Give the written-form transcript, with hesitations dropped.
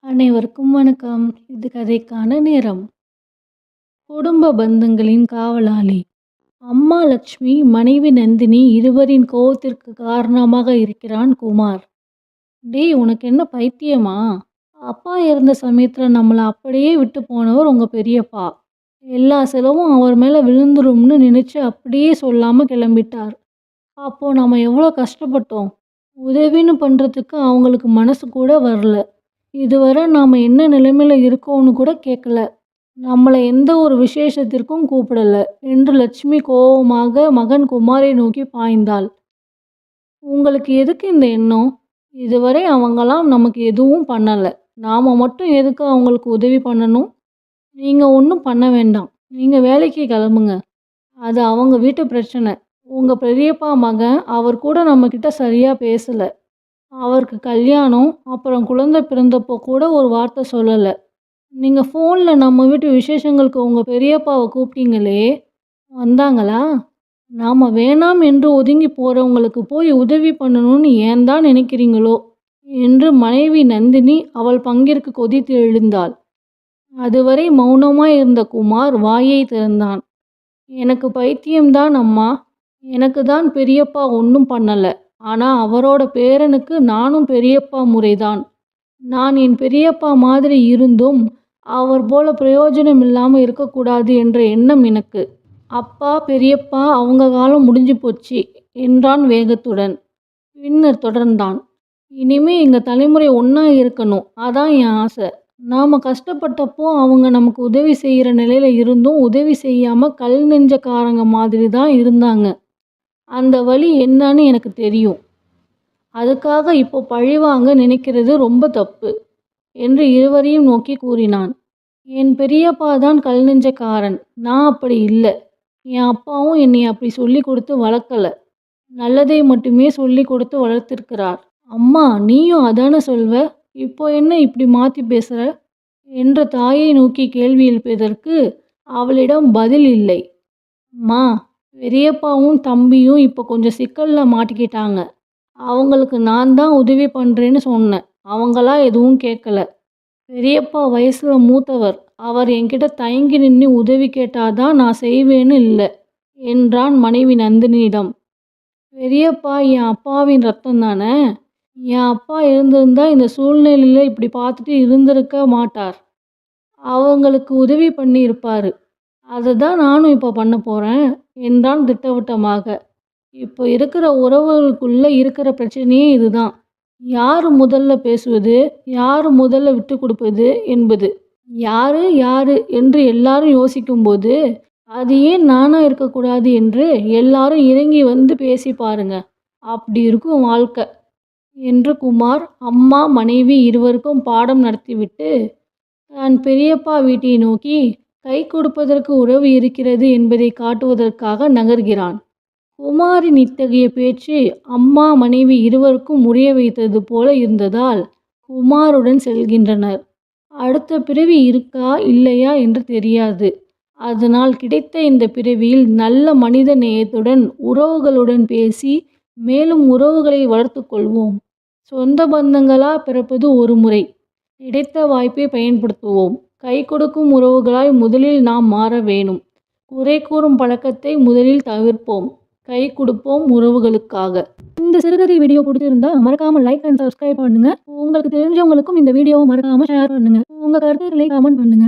அனைவருக்கும் வணக்கம். இது கதைக்கான நேரம். குடும்ப பந்தங்களின் காவலாளி. அம்மா லட்சுமி, மனைவி நந்தினி இருவரின் கோவத்திற்கு காரணமாக இருக்கிறான் குமார். டேய், உனக்கு என்ன பைத்தியமா? அப்பா இறந்த சமயத்தில் நம்மளை அப்படியே விட்டு போனவர் உங்கள் பெரியப்பா. எல்லா செலவும் அவர் மேலே விழுந்துரும்னு நினச்சி அப்படியே சொல்லாமல் கிளம்பிட்டார். அப்போது நம்ம எவ்வளோ கஷ்டப்பட்டோம். உதவின்னு பண்ணுறதுக்கு அவங்களுக்கு மனசு கூட வரல. இதுவரை நாம் என்ன நிலைமையில் இருக்கோன்னு கூட கேட்கல. நம்மளை எந்த ஒரு விசேஷத்திற்கும் கூப்பிடல என்று லட்சுமி கோபமாக மகன் குமாரை நோக்கி பாய்ந்தாள். உங்களுக்கு எதுக்கு இந்த எண்ணம்? இதுவரை அவங்களாம் நமக்கு எதுவும் பண்ணலை. நாம் மட்டும் எதுக்கு அவங்களுக்கு உதவி பண்ணணும்? நீங்கள் ஒன்றும் பண்ண வேண்டாம். நீங்கள் வேலைக்கு கிளம்புங்க. அது அவங்க வீட்டு பிரச்சனை. உங்கள் பெரியப்பா மகன் அவர் கூட நம்மக்கிட்ட சரியாக பேசலை. அவருக்கு கல்யாணம், அப்புறம் குழந்தை பிறந்தப்போ கூட ஒரு வார்த்தை சொல்லலை. நீங்கள் ஃபோனில் நம்ம வீட்டு விசேஷங்களுக்கு உங்கள் பெரியப்பாவை கூப்பிட்டீங்களே, வந்தாங்களா? நாம் வேணாம் என்று ஒதுங்கி போகிறவங்களுக்கு போய் உதவி பண்ணணும்னு ஏன் தான் நினைக்கிறீங்களோ என்று மனைவி நந்தினி அவள் பங்கிற்கு கொதித்து எழுந்தாள். அதுவரை மௌனமாய் இருந்த குமார் வாயை திறந்தான். எனக்கு பைத்தியம்தான் அம்மா. எனக்கு தான் பெரியப்பா ஒன்றும் பண்ணலை. ஆனால் அவரோட பேரனுக்கு நானும் பெரியப்பா முறைதான். நான் என் பெரியப்பா மாதிரி இருந்தும் அவர் போல பிரயோஜனம் இல்லாமல் இருக்கக்கூடாது என்ற எண்ணம் எனக்கு. அப்பா பெரியப்பா அவங்க காலம் முடிஞ்சு போச்சு என்றான் வேகத்துடன். பின்னர் தொடர்ந்தான். இனிமே எங்கள் தலைமுறை ஒன்றா இருக்கணும், அதான் என் ஆசை. நாம் கஷ்டப்பட்டப்போ அவங்க நமக்கு உதவி செய்கிற நிலையில் இருந்தும் உதவி செய்யாமல் கல் நெஞ்சக்காரங்க மாதிரி தான் இருந்தாங்க. அந்த வழி என்னன்னு எனக்கு தெரியும். அதுக்காக இப்போ பழிவாங்க நினைக்கிறது ரொம்ப தப்பு என்று இருவரையும் நோக்கி கூறினான். என் பெரியப்பா தான் கல் நெஞ்சக்காரன். நான் அப்படி இல்லை. என் அப்பாவும் என்னை அப்படி சொல்லி கொடுத்து வளர்க்கலை. நல்லதை மட்டுமே சொல்லி கொடுத்து வளர்த்திருக்கிறார். அம்மா, நீயும் அதானே சொல்வ? இப்போ என்ன இப்படி மாற்றி பேசுகிற என்ற தாயை நோக்கி கேள்வி எழுப்பியதற்கு அவளிடம் பதில் இல்லை. அம்மா, பெரியப்பாவும் தம்பியும் இப்போ கொஞ்சம் சிக்கலில் மாட்டிக்கிட்டாங்க. அவங்களுக்கு நான் தான் உதவி பண்ணுறேன்னு சொன்னேன். அவங்களா எதுவும் கேட்கல. பெரியப்பா வயசில் மூத்தவர். அவர் என்கிட்ட தயங்கி நின்று உதவி கேட்டாதான் நான் செய்வேன்னு இல்லை என்றான் மனைவி நந்தினியிடம். பெரியப்பா என் அப்பாவின் ரத்தம் தானே. என் அப்பா இருந்திருந்தா இந்த சூழ்நிலையில் இப்படி பார்த்துட்டு இருந்திருக்க மாட்டார். அவங்களுக்கு உதவி பண்ணி இருப்பார். அதை தான் நானும் இப்போ பண்ண போகிறேன் என்றான் திட்டவட்டமாக. இப்போ இருக்கிற உறவுகளுக்குள்ளே இருக்கிற பிரச்சனையே இதுதான். யார் முதல்ல பேசுவது, யார் முதல்ல விட்டு கொடுப்பது என்பது. யாரு யாரு என்று எல்லாரும் யோசிக்கும்போது அது ஏன் நானாக இருக்கக்கூடாது என்று எல்லாரும் இறங்கி வந்து பேசி பாருங்க. அப்படி இருக்கும் வாழ்க்கை என்று குமார் அம்மா மனைவி இருவருக்கும் பாடம் நடத்திவிட்டு தான் பெரியப்பா வீட்டை நோக்கி கை கொடுப்பதற்கு உறவு இருக்கிறது என்பதை காட்டுவதற்காக நகர்கிறான். குமாரின் இத்தகைய பேச்சு அம்மா மனைவி இருவருக்கும் முறிய வைத்தது போல இருந்ததால் குமாருடன் செல்கின்றனர். அடுத்த பிறவி இருக்கா இல்லையா என்று தெரியாது. அதனால் கிடைத்த இந்த பிறவியில் நல்ல மனித நேயத்துடன் உறவுகளுடன் பேசி மேலும் உறவுகளை வளர்த்து கொள்வோம். சொந்த பந்தங்களா பிறப்பது ஒரு முறை. கிடைத்த வாய்ப்பை பயன்படுத்துவோம். கை கொடுக்கும் உறவுகளாய் முதலில் நாம் மாற வேணும். குறை கூறும் பழக்கத்தை முதலில் தவிர்ப்போம். கை கொடுப்போம் உறவுகளுக்காக. இந்த சிறுகதை வீடியோ பிடிச்சிருந்தா மறக்காம லைக் அண்ட் சப்ஸ்கிரைப் பண்ணுங்க. உங்களுக்கு தெரிஞ்சவங்களுக்கும் இந்த வீடியோவை மறக்காம ஷேர் பண்ணுங்க. உங்க கருத்துக்களை கமெண்ட் பண்ணுங்க.